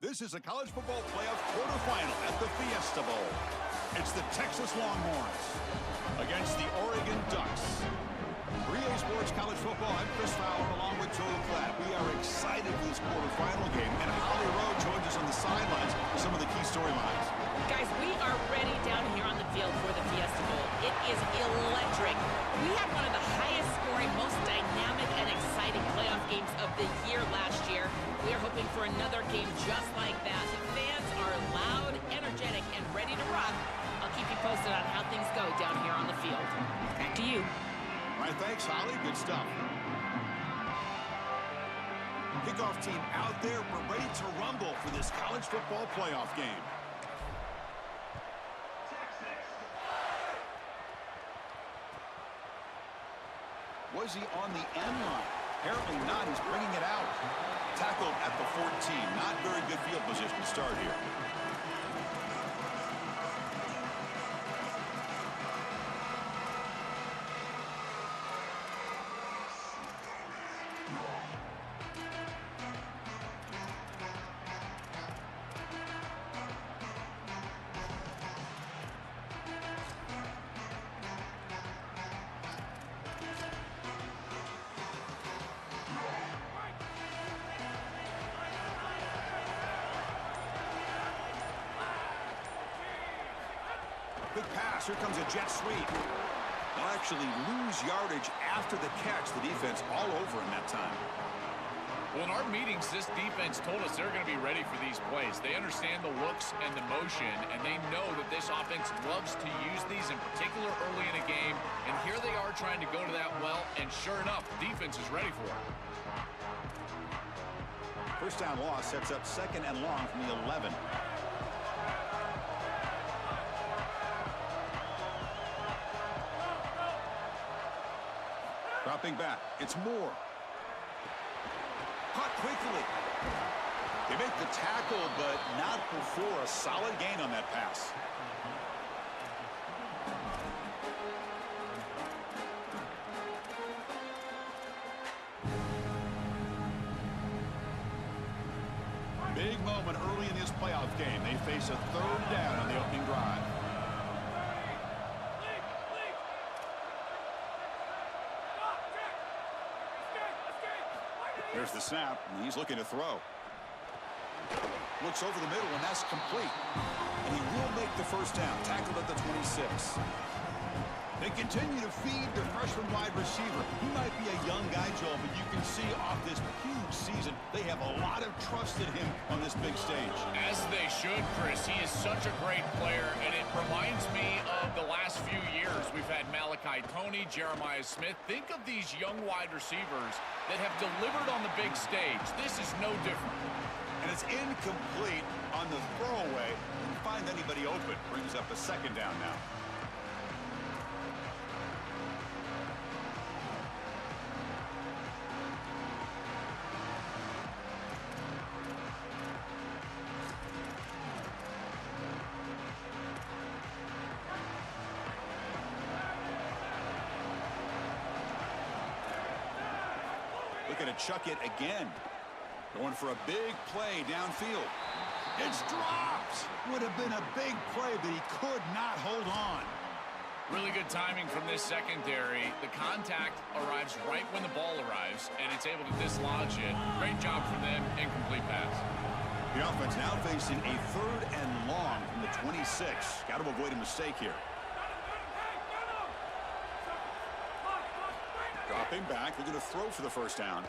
This is a college football playoff quarterfinal at the Fiesta Bowl. It's the Texas Longhorns against the Oregon Ducks. For EA Sports College Football, I'm Chris Fowler along with Joel Klatt. We are excited for this quarterfinal game, and Holly Rowe joins us on the sidelines for some of the key storylines. Guys, we are ready down here on the field for the Fiesta Bowl. It is electric. We had one of the highest scoring, most dynamic and exciting playoff games of the year last year. We are hoping for another game just like that. The fans are loud, energetic, and ready to rock. I'll keep you posted on how things go down here on the field. Back to you. All right, thanks, Holly. Good stuff. Kickoff team out there. We're ready to rumble for this college football playoff game. Was he on the end line? Apparently not. He's bringing it out. Tackled at the 14. Not very good field position to start here. Big pass. Here comes a jet sweep. They'll actually lose yardage after the catch. The defense all over him that time. Well, in our meetings, this defense told us they're going to be ready for these plays. They understand the looks and the motion, and they know that this offense loves to use these, in particular early in a game. And here they are trying to go to that well, and sure enough, the defense is ready for it. First down loss sets up second and long from the 11. Dropping back. It's Moore. Caught quickly. They make the tackle, but not before a solid gain on that pass. Big moment early in this playoff game. They face a third down on the opening drive. There's the snap, and he's looking to throw. Looks over the middle, and that's complete. And he will make the first down, tackled at the 26. They continue to feed their freshman wide receiver. He might be a young guy, Joel, but you can see off this huge season, they have a lot of trust in him on this big stage. As they should, Chris. He is such a great player, and it reminds me of the last few years. We've had Malachi Toney, Jeremiah Smith. Think of these young wide receivers that have delivered on the big stage. This is no different. And it's incomplete on the throwaway. Didn't find anybody open. Brings up a second down now. Looking to chuck it again. Going for a big play downfield. It's dropped. Would have been a big play, but he could not hold on. Really good timing from this secondary. The contact arrives right when the ball arrives, and it's able to dislodge it. Great job from them. Incomplete pass. The offense now facing a third and long from the 26. Got to avoid a mistake here. Dropping back, they're going to throw for the first down.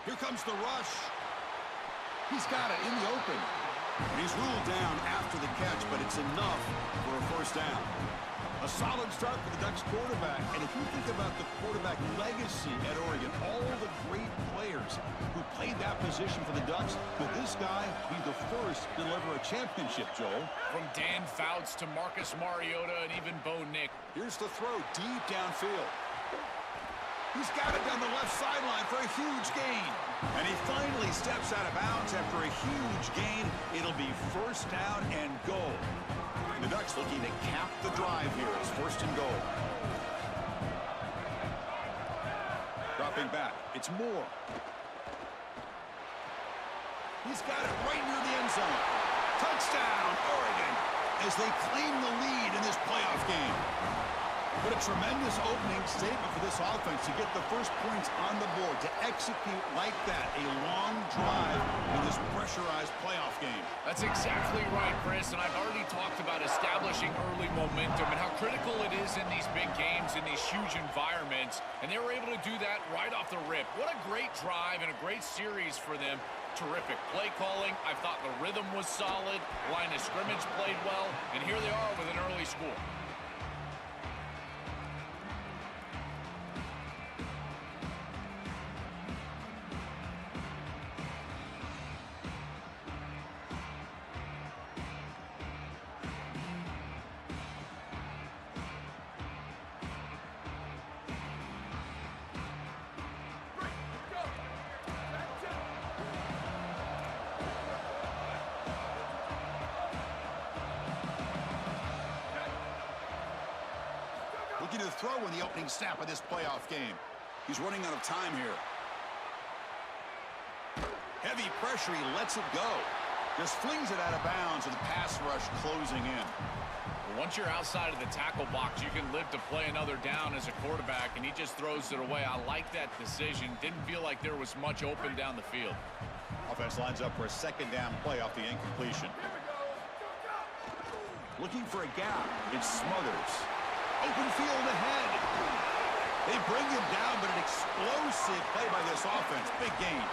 Here comes the rush. He's got it in the open. And he's ruled down after the catch, but it's enough for a first down. A solid start for the Ducks quarterback. And if you think about the quarterback legacy at Oregon, all the great players who played that position for the Ducks, could this guy be the first to deliver a championship, Joel? From Dan Fouts to Marcus Mariota and even Bo Nick. Here's the throw deep downfield. He's got it down the left sideline for a huge gain. And he finally steps out of bounds after a huge gain. It'll be first down and goal. And the Ducks looking to cap the drive here. It's first and goal. Dropping back. It's Moore. He's got it right near the end zone. Touchdown, Oregon, as they claim the lead in this playoff game. What a tremendous opening statement for this offense to get the first points on the board, to execute like that, a long drive in this pressurized playoff game. That's exactly right, Chris, and I've already talked about establishing early momentum and how critical it is in these big games, in these huge environments, and they were able to do that right off the rip. What a great drive and a great series for them. Terrific play calling. I thought the rhythm was solid, line of scrimmage played well, and here they are with an early score. Looking to throw in the opening snap of this playoff game. He's running out of time here. Heavy pressure, he lets it go. Just flings it out of bounds with the pass rush closing in. Once you're outside of the tackle box, you can live to play another down as a quarterback, and he just throws it away. I like that decision. Didn't feel like there was much open down the field. Offense lines up for a second down play off the incompletion. Looking for a gap. It Smothers. Open field ahead. They bring him down, but an explosive play by this offense. Big gain.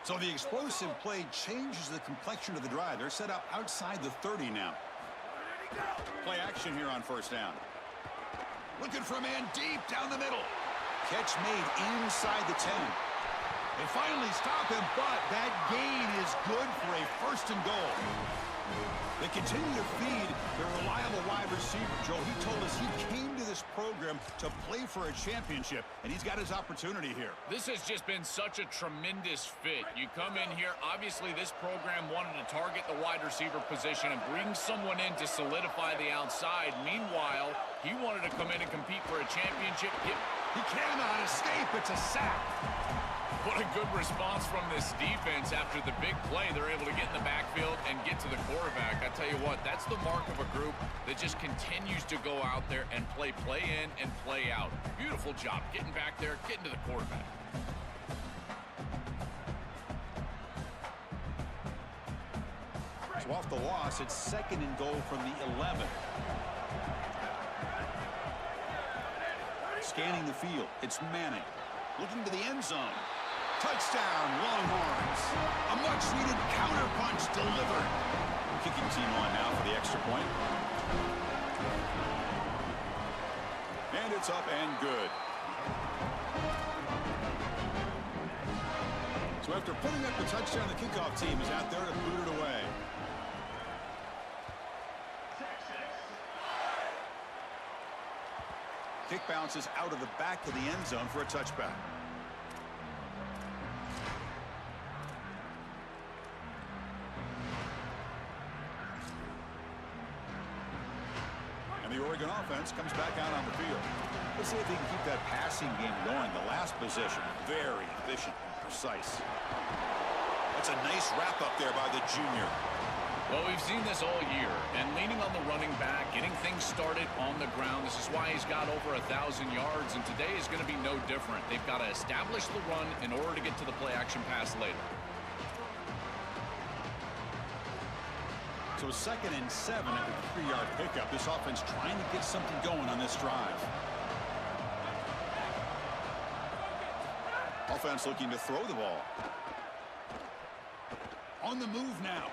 So the explosive play changes the complexion of the drive. They're set up outside the 30 now. Play action here on first down. Looking for a man deep down the middle. Catch made inside the 10. They finally stop him, but that gain is good for a first and goal. They continue to feed their reliable wide receiver. Joe, he told us he came to this program to play for a championship, and he's got his opportunity here. This has just been such a tremendous fit. You come in here, obviously this program wanted to target the wide receiver position and bring someone in to solidify the outside. Meanwhile, he wanted to come in and compete for a championship. He cannot escape. It's a sack. What a good response from this defense after the big play. They're able to get in the backfield and get to the quarterback. I tell you what, that's the mark of a group that just continues to go out there and play in and play out. Beautiful job getting back there, getting to the quarterback. So off the loss, it's second and goal from the 11. Scanning the field, it's Manning. Looking to the end zone. Touchdown, Longhorns. A much-needed counter-punch delivered. Kicking team on now for the extra point. And it's up and good. So after putting up the touchdown, the kickoff team is out there to boot it away. Kick bounces out of the back of the end zone for a touchback. And the Oregon offense comes back out on the field. Let's see if they can keep that passing game going. The last possession, very efficient and precise. That's a nice wrap up there by the junior. Well, we've seen this all year, and leaning on the running back, getting things started on the ground. This is why he's got over 1,000 yards, and today is going to be no different. They've got to establish the run in order to get to the play-action pass later. So 2nd and 7 after the 3-yard pickup. This offense trying to get something going on this drive. Offense looking to throw the ball. On the move now.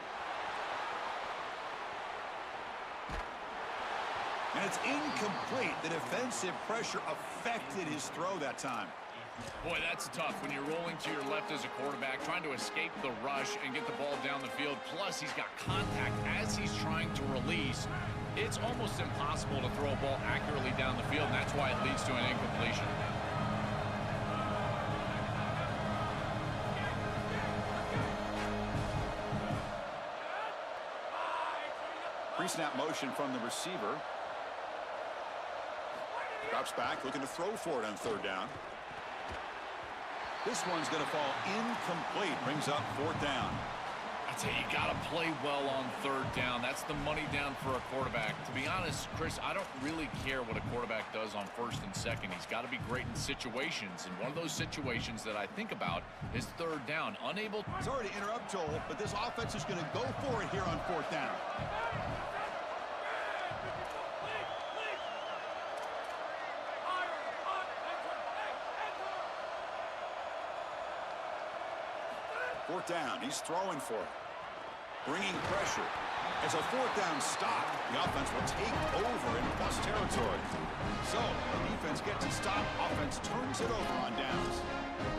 And it's incomplete. The defensive pressure affected his throw that time. Boy, that's tough when you're rolling to your left as a quarterback, trying to escape the rush and get the ball down the field. Plus, he's got contact as he's trying to release. It's almost impossible to throw a ball accurately down the field, and that's why it leads to an incompletion. Pre-snap motion from the receiver. Drops back, looking to throw for it on third down. This one's going to fall incomplete. Brings up fourth down. I tell you, you got to play well on third down. That's the money down for a quarterback. To be honest, Chris, I don't really care what a quarterback does on first and second. He's got to be great in situations. And one of those situations that I think about is third down. Unable. Sorry to interrupt, Joel, but this offense is going to go for it here on fourth down. Fourth down, he's throwing for it. Bringing pressure. As a fourth down stop, the offense will take over in plus territory. So, the defense gets a stop, offense turns it over on downs.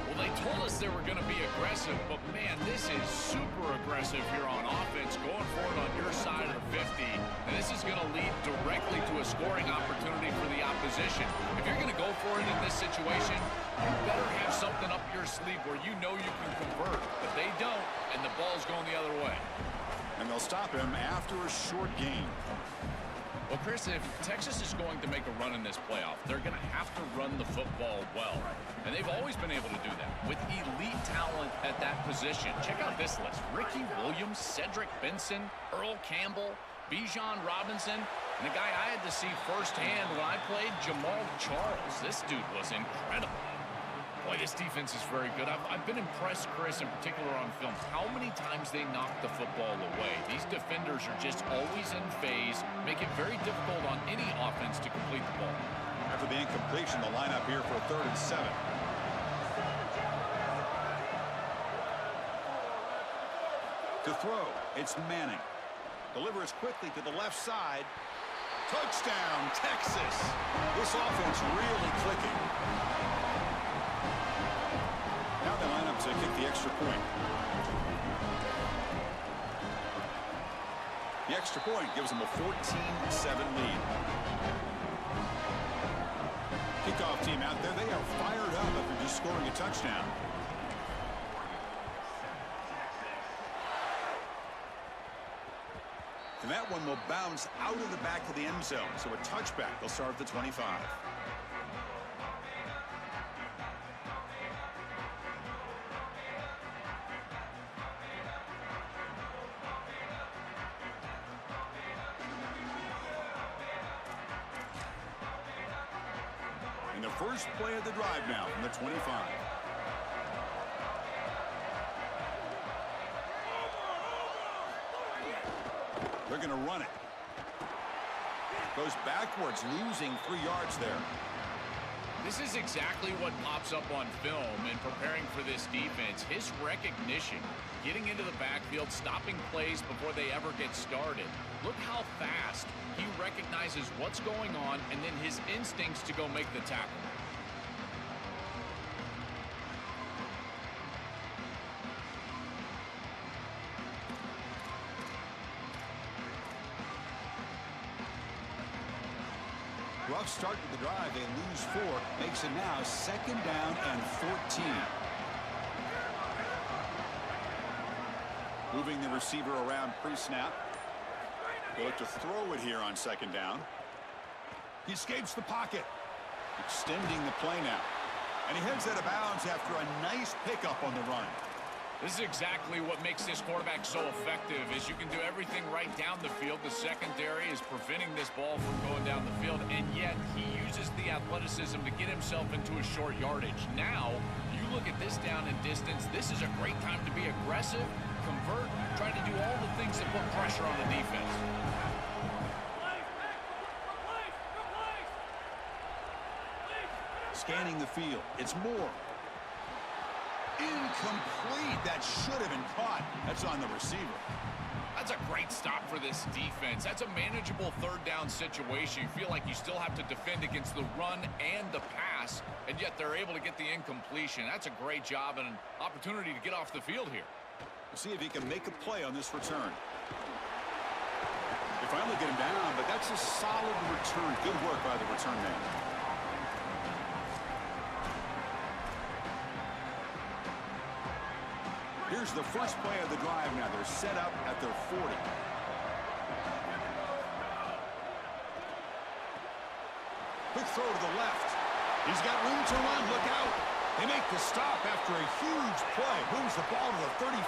Well, they told us they were going to be aggressive, but man, this is super aggressive here on offense, going for it on your side of the 50, and this is going to lead directly to a scoring opportunity for the opposition. If you're going to go for it in this situation, you better have something up your sleeve where you know you can convert, but they don't, and the ball's going the other way. And they'll stop him after a short gain. Well, Chris, if Texas is going to make a run in this playoff, they're going to have to run the football well. And they've always been able to do that with elite talent at that position. Check out this list. Ricky Williams, Cedric Benson, Earl Campbell, Bijan Robinson, and a guy I had to see firsthand when I played, Jamal Charles. This dude was incredible. Boy, this defense is very good. I've been impressed, Chris, in particular on film, how many times they knock the football away. These defenders are just always in phase, make it very difficult on any offense to complete the ball. After the incompletion, the lineup here for 3rd and 7. To throw, it's Manning. Delivers quickly to the left side. Touchdown, Texas. This offense really clicking. Now they line up to kick the extra point. The extra point gives them a 14-7 lead. Kickoff team out there, they are fired up after just scoring a touchdown. And that one will bounce out of the back of the end zone. So a touchback. They'll start at the 25. And the first play of the drive now from the 25. They're going to run it. Goes backwards, losing 3 yards there. This is exactly what pops up on film in preparing for this defense. His recognition, getting into the backfield, stopping plays before they ever get started. Look how fast he recognizes what's going on and then his instincts to go make the tackle. Rough start to the drive. They lose 4. Makes it now 2nd down and 14. Moving the receiver around pre-snap. They look to throw it here on 2nd down. He escapes the pocket. Extending the play now. And he heads out of bounds after a nice pickup on the run. This is exactly what makes this quarterback so effective, is you can do everything right down the field. The secondary is preventing this ball from going down the field, and yet he uses the athleticism to get himself into a short yardage. Now, you look at this down and distance, this is a great time to be aggressive, convert, try to do all the things that put pressure on the defense. Scanning the field. It's Moore. Incomplete. That should have been caught. That's on the receiver. That's a great stop for this defense. That's a manageable 3rd down situation. You feel like you still have to defend against the run and the pass, and yet they're able to get the incompletion. That's a great job and an opportunity to get off the field here. We'll see if he can make a play on this return. They finally get him down, but that's a solid return. Good work by the return man. Here's the first play of the drive now. They're set up at their 40. Quick throw to the left. He's got room to run. Look out. They make the stop after a huge play. Moves the ball to the 35.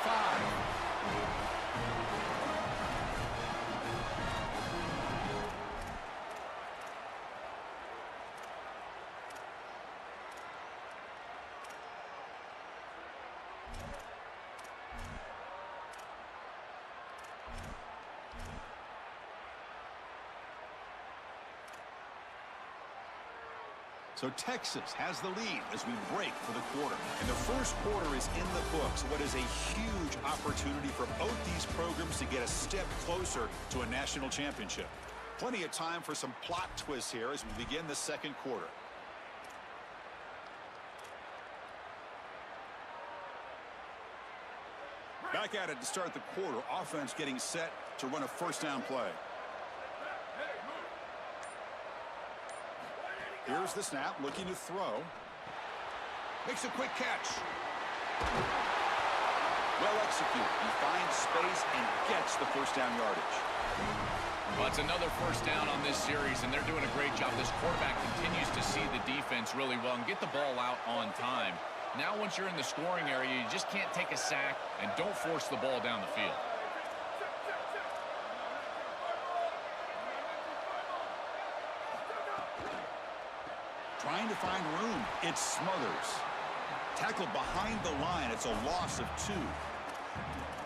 So Texas has the lead as we break for the quarter. And the first quarter is in the books. What is a huge opportunity for both these programs to get a step closer to a national championship. Plenty of time for some plot twists here as we begin the second quarter. Back at it to start the quarter. Offense getting set to run a first down play. Here's the snap, looking to throw. Makes a quick catch. Well executed. He finds space and gets the first down yardage. Well, it's another first down on this series, and they're doing a great job. This quarterback continues to see the defense really well and get the ball out on time. Now, once you're in the scoring area, you just can't take a sack and don't force the ball down the field. Trying to find room. It smothers. Tackled behind the line. It's a loss of 2.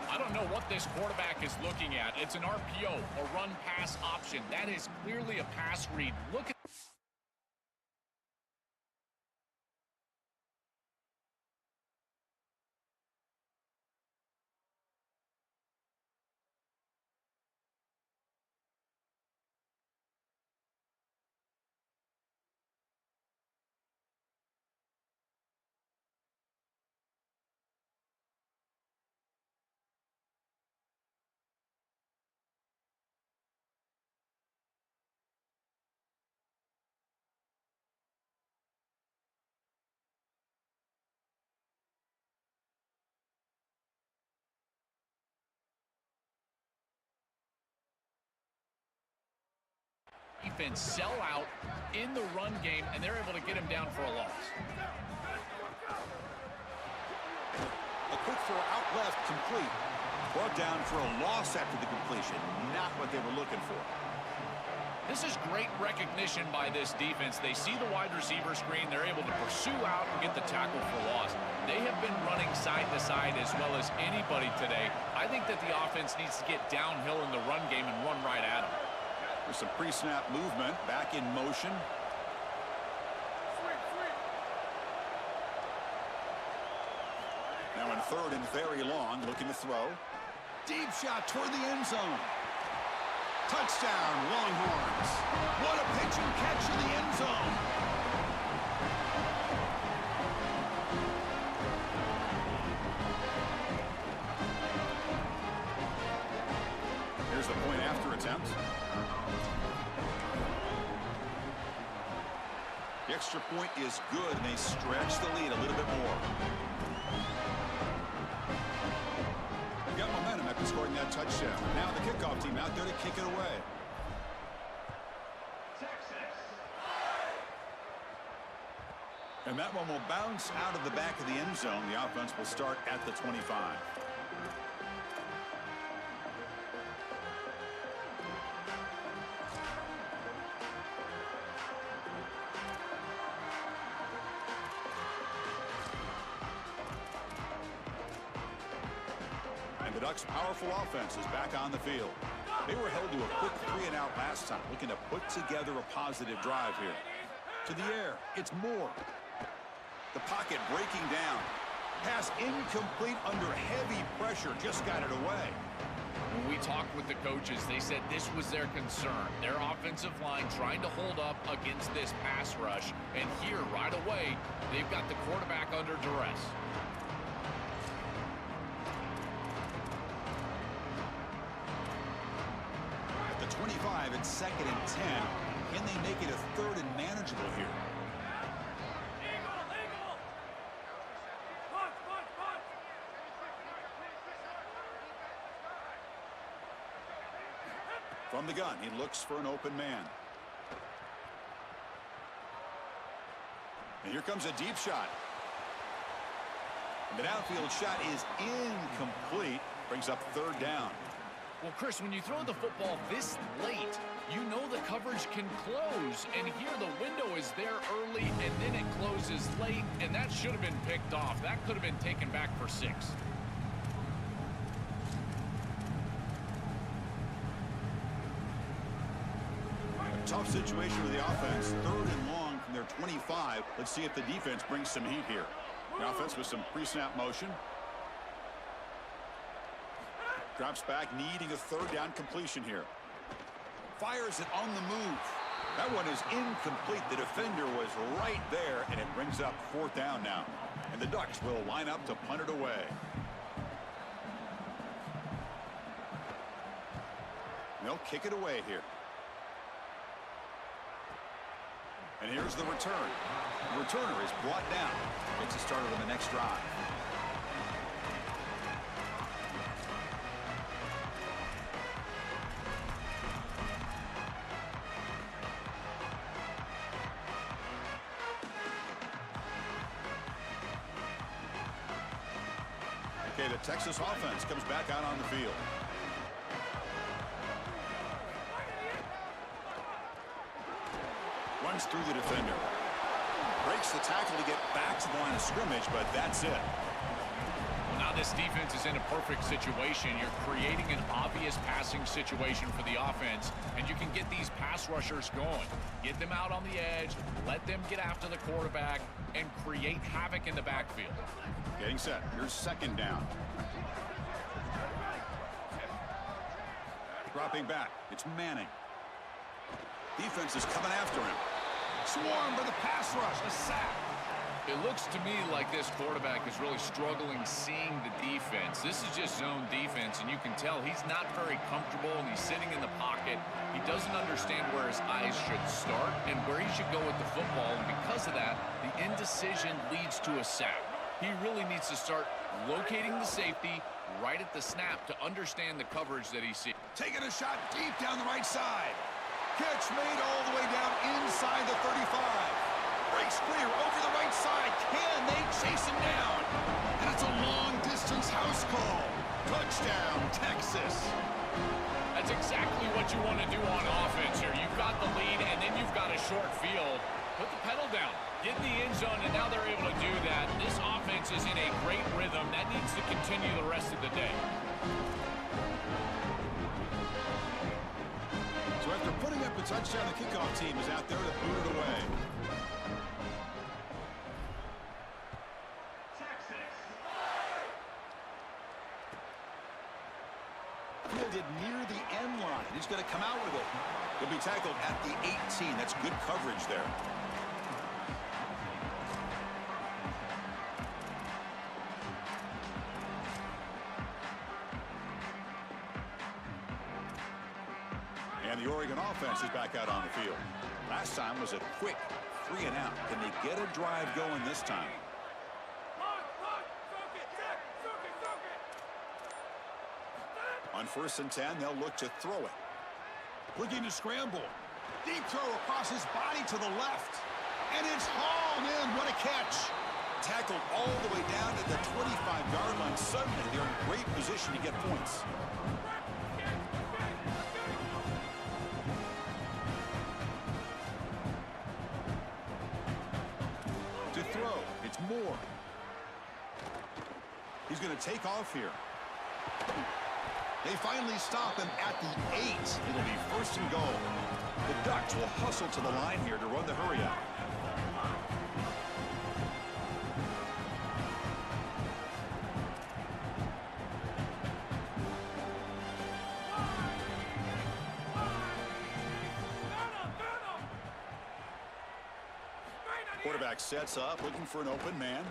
I don't know what this quarterback is looking at. It's an RPO, a run-pass option. That is clearly a pass read. Look at defense sell out in the run game, and they're able to get him down for a loss. A quick throw out left, complete. Brought down for a loss after the completion. Not what they were looking for. This is great recognition by this defense. They see the wide receiver screen. They're able to pursue out and get the tackle for loss. They have been running side to side as well as anybody today. I think that the offense needs to get downhill in the run game and run right at them. There's some pre-snap movement, back in motion. Now in third and very long, looking to throw. Deep shot toward the end zone. Touchdown, Longhorns. What a pitch and catch in the end zone. Here's the point after attempt. The extra point is good, and they stretch the lead a little bit more. They got momentum after scoring that touchdown. Now the kickoff team out there to kick it away. And that one will bounce out of the back of the end zone. The offense will start at the 25. The Ducks' powerful offense is back on the field. They were held to a quick 3-and-out last time, looking to put together a positive drive here. To the air, it's Moore. The pocket breaking down. Pass incomplete under heavy pressure, just got it away. When we talked with the coaches, they said this was their concern. Their offensive line trying to hold up against this pass rush. And here, right away, they've got the quarterback under duress. At the 25, it's 2nd and 10. Can they make it a 3rd and manageable here? From the gun, he looks for an open man. And here comes a deep shot. The downfield shot is incomplete. Brings up third down. Well, Chris, when you throw the football this late, you know the coverage can close. And here the window is there early, and then it closes late, and that should have been picked off. That could have been taken back for 6. A tough situation for the offense. 3rd and long from their 25. Let's see if the defense brings some heat here. The offense with some pre-snap motion. Drops back, needing a 3rd down completion here. Fires it on the move. That one is incomplete. The defender was right there, and it brings up 4th down now. And the Ducks will line up to punt it away. They'll kick it away here. And here's the return. The returner is brought down. Gets it started on the next drive. Okay, the Texas offense comes back out on the field. Runs through the defender. Breaks the tackle to get back to the line of scrimmage, but that's it. Well, now this defense is in a perfect situation. You're creating an obvious passing situation for the offense, and you can get these pass rushers going. Get them out on the edge, let them get after the quarterback, and create havoc in the backfield. Getting set. Here's 2nd down. Dropping back. It's Manning. Defense is coming after him. Swarmed by the pass rush. A sack. It looks to me like this quarterback is really struggling seeing the defense. This is just zone defense, and you can tell he's not very comfortable, and he's sitting in the pocket. He doesn't understand where his eyes should start and where he should go with the football, and because of that, the indecision leads to a sack. He really needs to start locating the safety right at the snap to understand the coverage that he sees. Taking a shot deep down the right side. Catch made all the way down inside the 35. Breaks clear over the right side. Can they chase him down? And it's a long-distance house call. Touchdown, Texas. That's exactly what you want to do on offense here. You've got the lead, and then you've got a short field. Put the pedal down. Get in the end zone, and now they're able to do that. This offense is in a great rhythm. That needs to continue the rest of the day. So after putting up a touchdown, the kickoff team is out there to boot it away. Fielded near the end line. He's going to come out with it. He'll be tackled at the 18. That's good coverage there. And the Oregon offense is back out on the field. Last time was a quick 3 and out. Can they get a drive going this time? On 1st and 10, they'll look to throw it. Looking to scramble. Deep throw across his body to the left. And it's hauled in. What a catch. Tackled all the way down at the 25-yard line. Suddenly, they're in great position to get points. To throw, it's Moore. He's going to take off here. They finally stop him at the 8. It'll be 1st and goal. The Ducks will hustle to the line here to run the hurry up. Quarterback sets up, looking for an open man.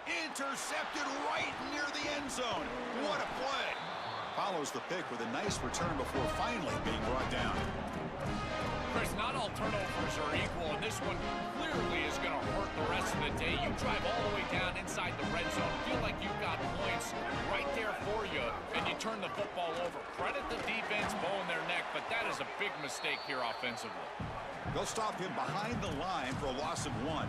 Intercepted right near the end zone. What a play. Follows the pick with a nice return before finally being brought down. Chris, not all turnovers are equal, and this one clearly is going to hurt the rest of the day. You drive all the way down inside the red zone, feel like you've got points right there for you, and you turn the football over. Credit the defense, bowing their neck, but that is a big mistake here offensively. They'll stop him behind the line for a loss of 1.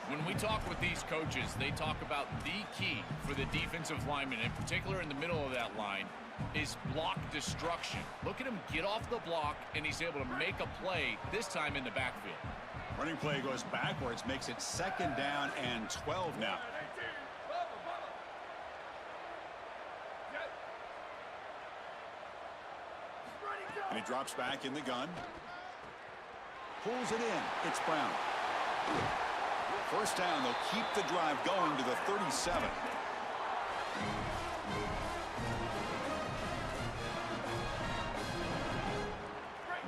When we talk with these coaches, they talk about the key for the defensive lineman, in particular in the middle of that line, is block destruction. Look at him get off the block, and he's able to make a play, this time in the backfield. Running play goes backwards, makes it 2nd down and 12 now. And he drops back in the gun. Pulls it in. It's Brown. 1st down. They'll keep the drive going to the 37.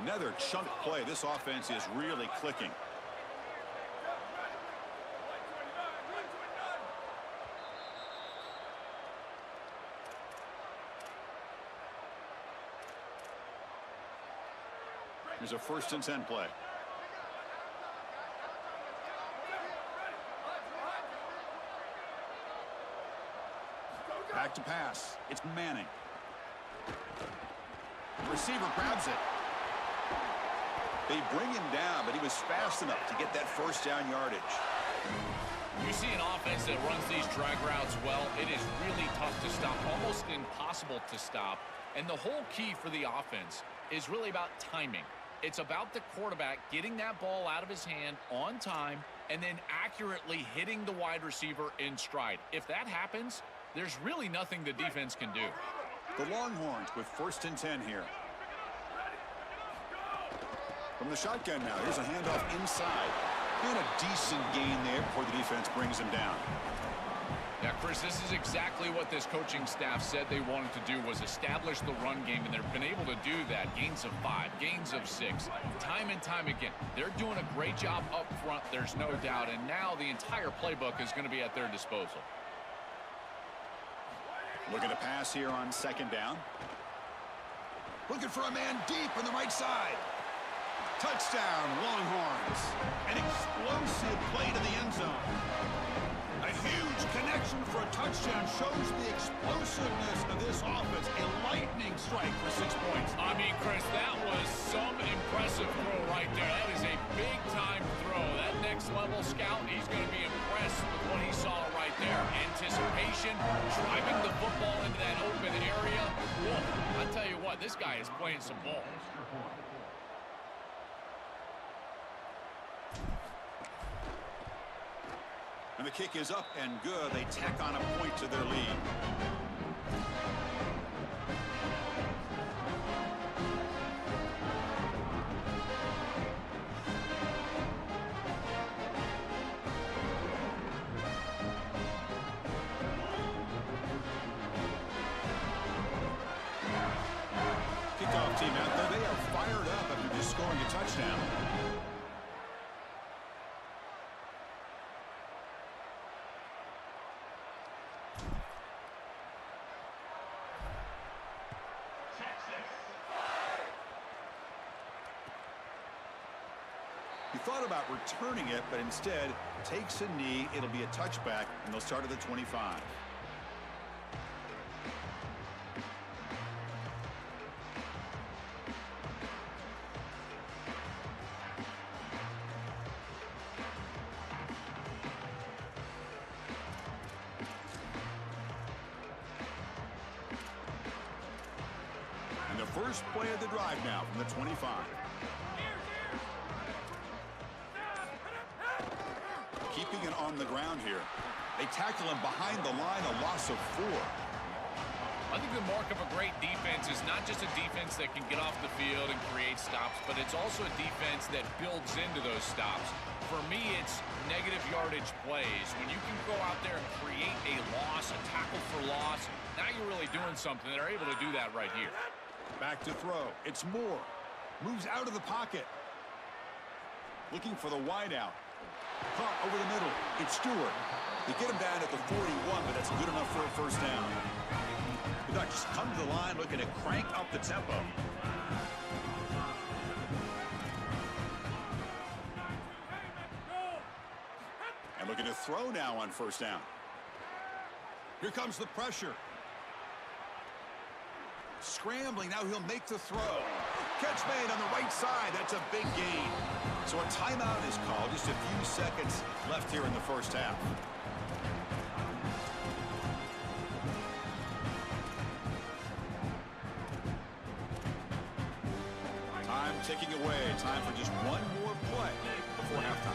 Another chunk play. This offense is really clicking. Here's a 1st and 10 play. Back to pass. It's Manning. The receiver grabs it. They bring him down, but he was fast enough to get that 1st down yardage. You see an offense that runs these drag routes well, it is really tough to stop, almost impossible to stop. And the whole key for the offense is really about timing. It's about the quarterback getting that ball out of his hand on time and then accurately hitting the wide receiver in stride. If that happens, there's really nothing the defense can do. The Longhorns with 1st and 10 here. From the shotgun now, here's a handoff inside. And a decent gain there before the defense brings him down. Yeah, Chris, this is exactly what this coaching staff said they wanted to do, was establish the run game, and they've been able to do that. Gains of 5, gains of 6, time and time again. They're doing a great job up front, there's no doubt, and now the entire playbook is going to be at their disposal. Looking to pass here on 2nd down. Looking for a man deep on the right side. Touchdown, Longhorns. An explosive play to the end zone. A huge connection for a touchdown shows the explosiveness of this offense. A lightning strike for 6 points. I mean, Chris, that was some impressive throw right there. That is a big-time throw. That next-level scout, he's going to be impressed with what he saw right there. Anticipation, driving the football into that open area. Whoa, I tell you what, this guy is playing some ball. And the kick is up and good. They tack on a point to their lead. Kickoff team out there. They are fired up after just scoring a touchdown. He thought about returning it, but instead takes a knee. It'll be a touchback, and they'll start at the 25. And the first play of the drive now from the 25. Keeping it on the ground here. They tackle him behind the line, a loss of 4. I think the mark of a great defense is not just a defense that can get off the field and create stops, but it's also a defense that builds into those stops. For me, it's negative yardage plays. When you can go out there and create a loss, a tackle for loss, now you're really doing something. They're able to do that right here. Back to throw. It's Moore. Moves out of the pocket. Looking for the wideout. Caught over the middle. It's Stewart. They get him down at the 41, but that's good enough for a 1st down. The Ducks come to the line looking to crank up the tempo. And looking to throw now on 1st down. Here comes the pressure. Scrambling. Now he'll make the throw. Catch made on the right side. That's a big gain. So a timeout is called. Just a few seconds left here in the first half. Time ticking away. Time for just one more play before halftime.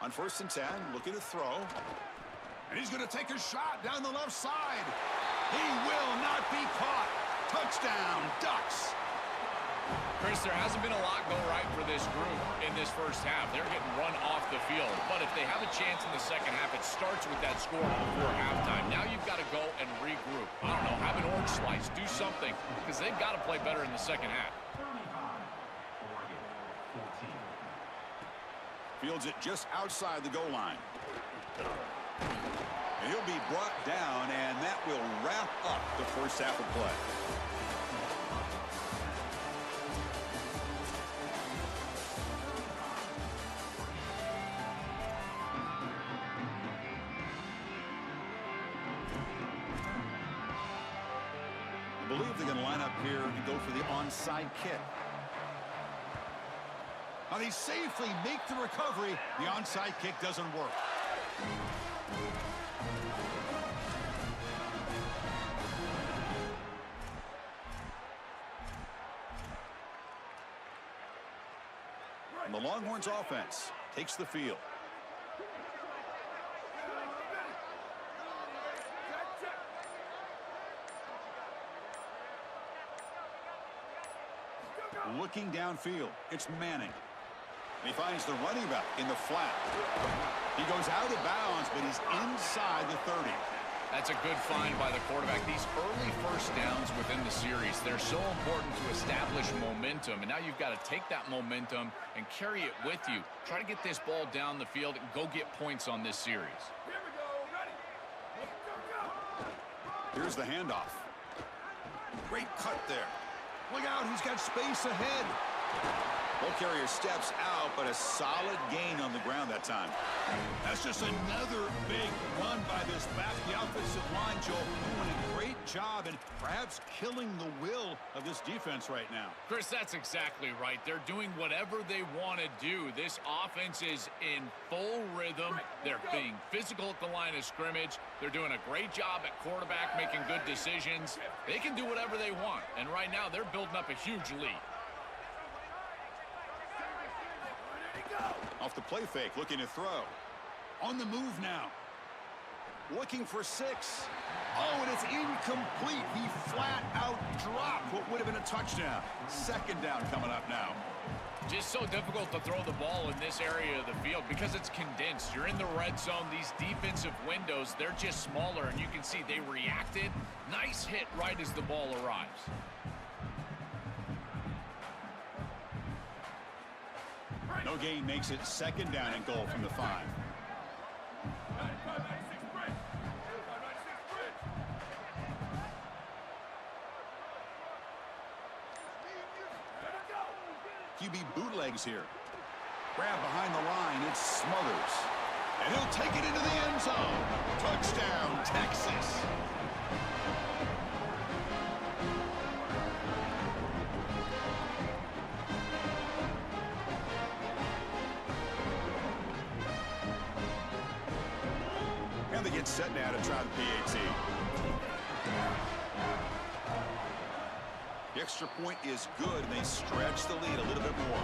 On 1st and 10, looking to throw. And he's going to take a shot down the left side. He will not be caught. Touchdown, Ducks. Chris, there hasn't been a lot go right for this group in this first half. They're getting run off the field. But if they have a chance in the second half, it starts with that score before halftime. Now you've got to go and regroup. I don't know, have an orange slice, do something, because they've got to play better in the second half. Fields it just outside the goal line. And he'll be brought down, and that will wrap up the first half of play. I believe they're going to line up here and go for the onside kick. Now they safely make the recovery. The onside kick doesn't work. And the Longhorns offense takes the field. Looking downfield, it's Manning. And he finds the running back in the flat. He goes out of bounds, but he's inside the 30. That's a good find by the quarterback. These early first downs within the series, they're so important to establish momentum. And now you've got to take that momentum and carry it with you. Try to get this ball down the field and go get points on this series. Here's the handoff. Great cut there. Look out, he's got space ahead. Ball carrier steps out, but a solid gain on the ground that time. That's just another big run by this back. The offensive line, Joel, doing a great job and perhaps killing the will of this defense right now. Chris, that's exactly right. They're doing whatever they want to do. This offense is in full rhythm. They're being physical at the line of scrimmage. They're doing a great job at quarterback, making good decisions. They can do whatever they want, and right now they're building up a huge lead. Off the play fake, looking to throw. On the move now. Looking for 6. Oh, and it's incomplete. He flat out dropped what would have been a touchdown. 2nd down coming up now. Just so difficult to throw the ball in this area of the field because it's condensed. You're in the red zone. These defensive windows, they're just smaller, and you can see they reacted. Nice hit right as the ball arrives. No gain makes it 2nd down and goal from the 5. QB bootlegs here. Grab behind the line. It's Smothers. And he'll take it into the end zone. Touchdown, Texas. And they get set now to try the PAT. The extra point is good, and they stretch the lead a little bit more.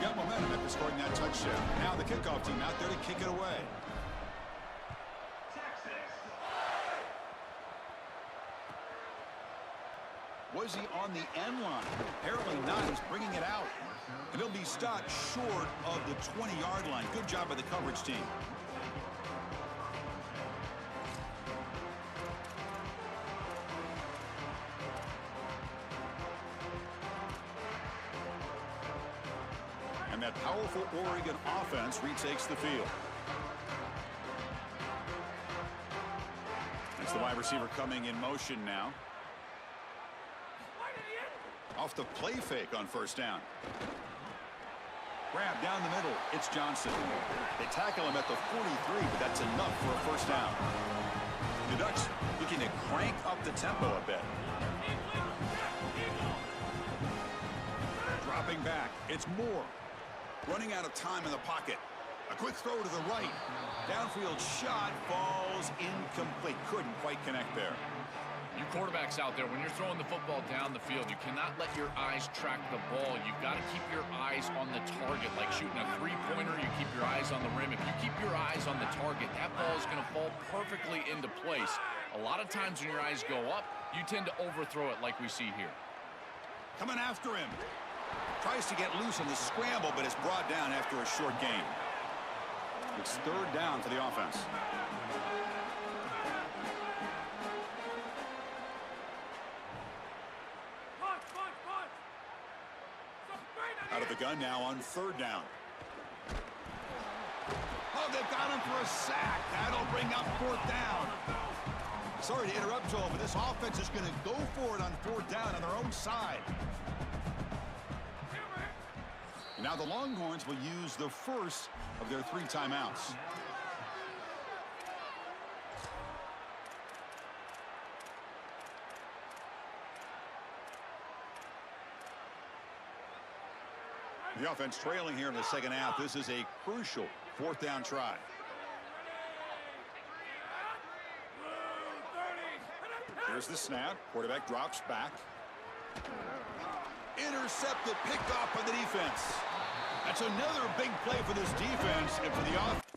Got momentum after scoring that touchdown. Now the kickoff team out there to kick it away. Was he on the end line? Apparently not. He's bringing it out. And he'll be stopped short of the 20-yard line. Good job by the coverage team. And that powerful Oregon offense retakes the field. That's the wide receiver coming in motion now. Off the play fake on 1st down. Grab down the middle. It's Johnson. They tackle him at the 43, but that's enough for a first down. The Ducks looking to crank up the tempo a bit. Dropping back. It's Moore. Running out of time in the pocket. A quick throw to the right. Downfield shot falls incomplete. Couldn't quite connect there. You quarterbacks out there, when you're throwing the football down the field, you cannot let your eyes track the ball. You've got to keep your eyes on the target. Like shooting a three-pointer, you keep your eyes on the rim. If you keep your eyes on the target, that ball is going to fall perfectly into place. A lot of times when your eyes go up, you tend to overthrow it like we see here. Coming after him. Tries to get loose on the scramble, but it's brought down after a short gain. It's third down for the offense. Out of the gun now on third down. Oh, they've got him for a sack. That'll bring up fourth down. Sorry to interrupt, Joel, but this offense is going to go for it on fourth down on their own side. Now the Longhorns will use the first of their 3 timeouts. The offense trailing here in the second half. This is a crucial fourth down try. Here's the snap. Quarterback drops back. Intercepted, picked off by the defense. That's another big play for this defense and for the offense.